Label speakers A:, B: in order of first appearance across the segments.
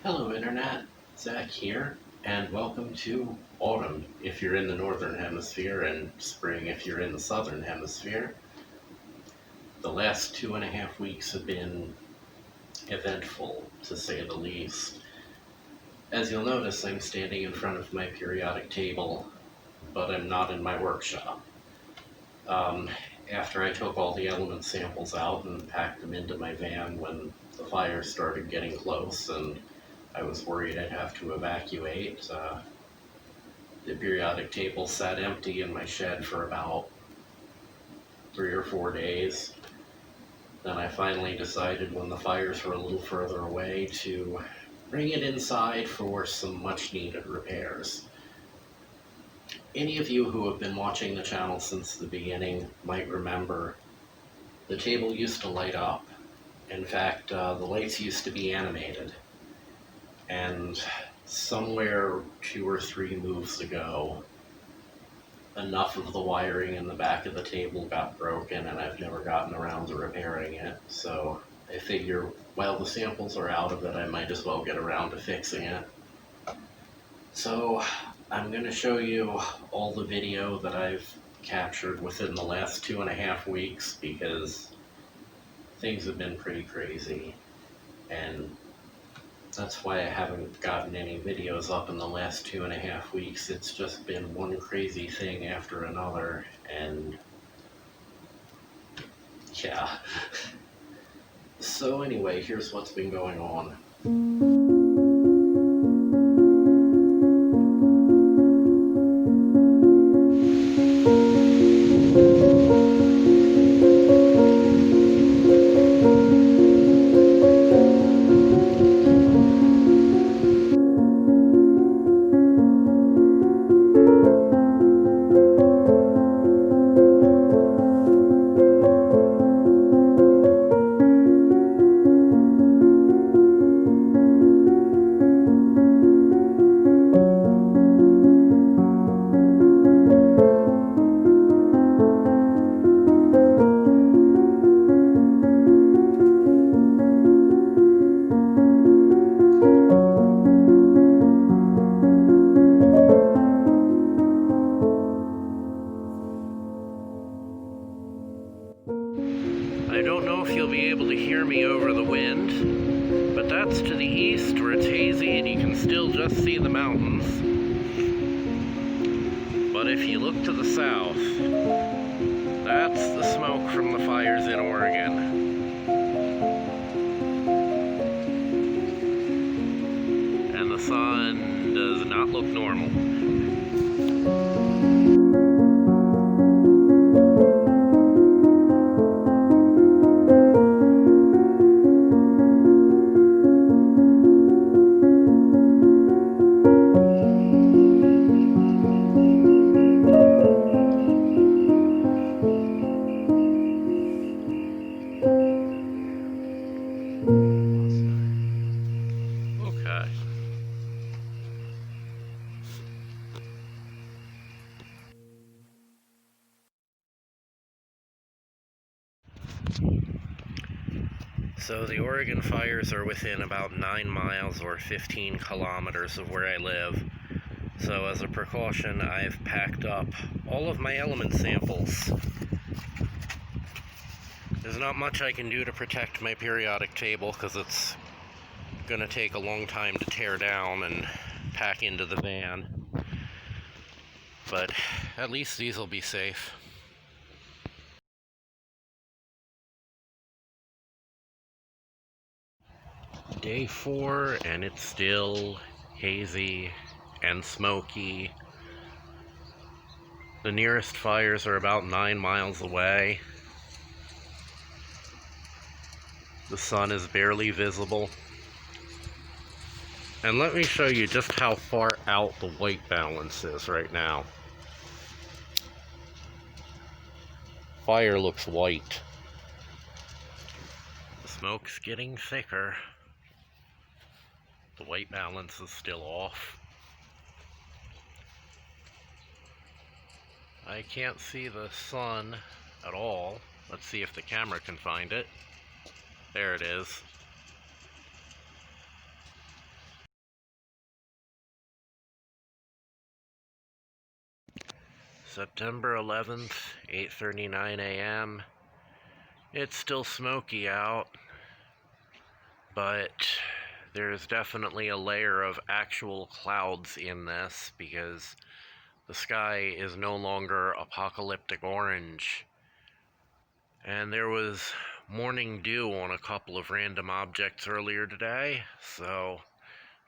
A: Hello Internet, Zach here, and welcome to autumn if you're in the northern hemisphere and spring if you're in the southern hemisphere. The last 2.5 weeks have been eventful, to say the least. As you'll notice, I'm standing in front of my periodic table, but I'm not in my workshop. Um, After I took all the element samples out and packed them into my van when the fire started getting close and I was worried I'd have to evacuate, the periodic table sat empty in my shed for about 3 or 4 days. Then I finally decided, when the fires were a little further away, to bring it inside for some much needed repairs. Any of you who have been watching the channel since the beginning might remember the table used to light up. In fact, the lights used to be animated. And somewhere 2 or 3 moves ago, enough of the wiring in the back of the table got broken, and I've never gotten around to repairing it. So I figure, while the samples are out of it, I might as well get around to fixing it. So I'm going to show you all the video that I've captured within the last 2.5 weeks, because things have been pretty crazy, and that's why I haven't gotten any videos up in the last 2.5 weeks. It's just been one crazy thing after another, and yeah. So anyway, here's what's been going on. I don't know if you'll be able to hear me over the wind, but that's to the east where it's hazy and you can still just see the mountains. But if you look to the south, that's the smoke from the fires in Oregon. And the sun does not look normal. Okay. So the Oregon fires are within about 9 miles or 15 kilometers of where I live. So as a precaution, I've packed up all of my element samples. There's not much I can do to protect my periodic table because it's going to take a long time to tear down and pack into the van. But at least these will be safe. Day 4, and it's still hazy and smoky. The nearest fires are about 9 miles away. The sun is barely visible. And let me show you just how far out the white balance is right now. Fire looks white. The smoke's getting thicker. The white balance is still off. I can't see the sun at all. Let's see if the camera can find it. There it is. September 11th, 8:39 a.m. It's still smoky out, but there's definitely a layer of actual clouds in this because the sky is no longer apocalyptic orange. And there was morning dew on a couple of random objects earlier today, so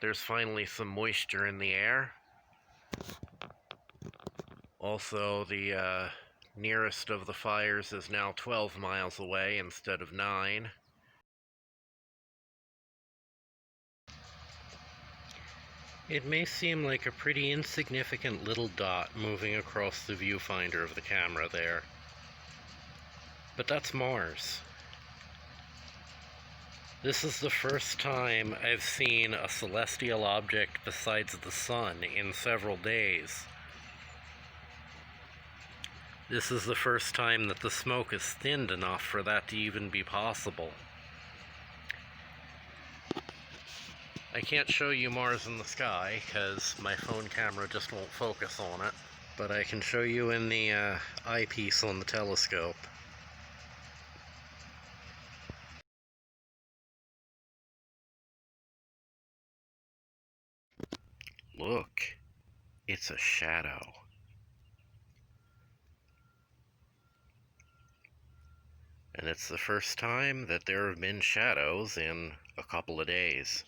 A: there's finally some moisture in the air. Also, the nearest of the fires is now 12 miles away instead of 9. It may seem like a pretty insignificant little dot moving across the viewfinder of the camera there, but that's Mars. This is the first time I've seen a celestial object besides the sun in several days. This is the first time that the smoke is thinned enough for that to even be possible. I can't show you Mars in the sky because my phone camera just won't focus on it, but I can show you in the eyepiece on the telescope. Look, it's a shadow. And it's the first time that there have been shadows in a couple of days.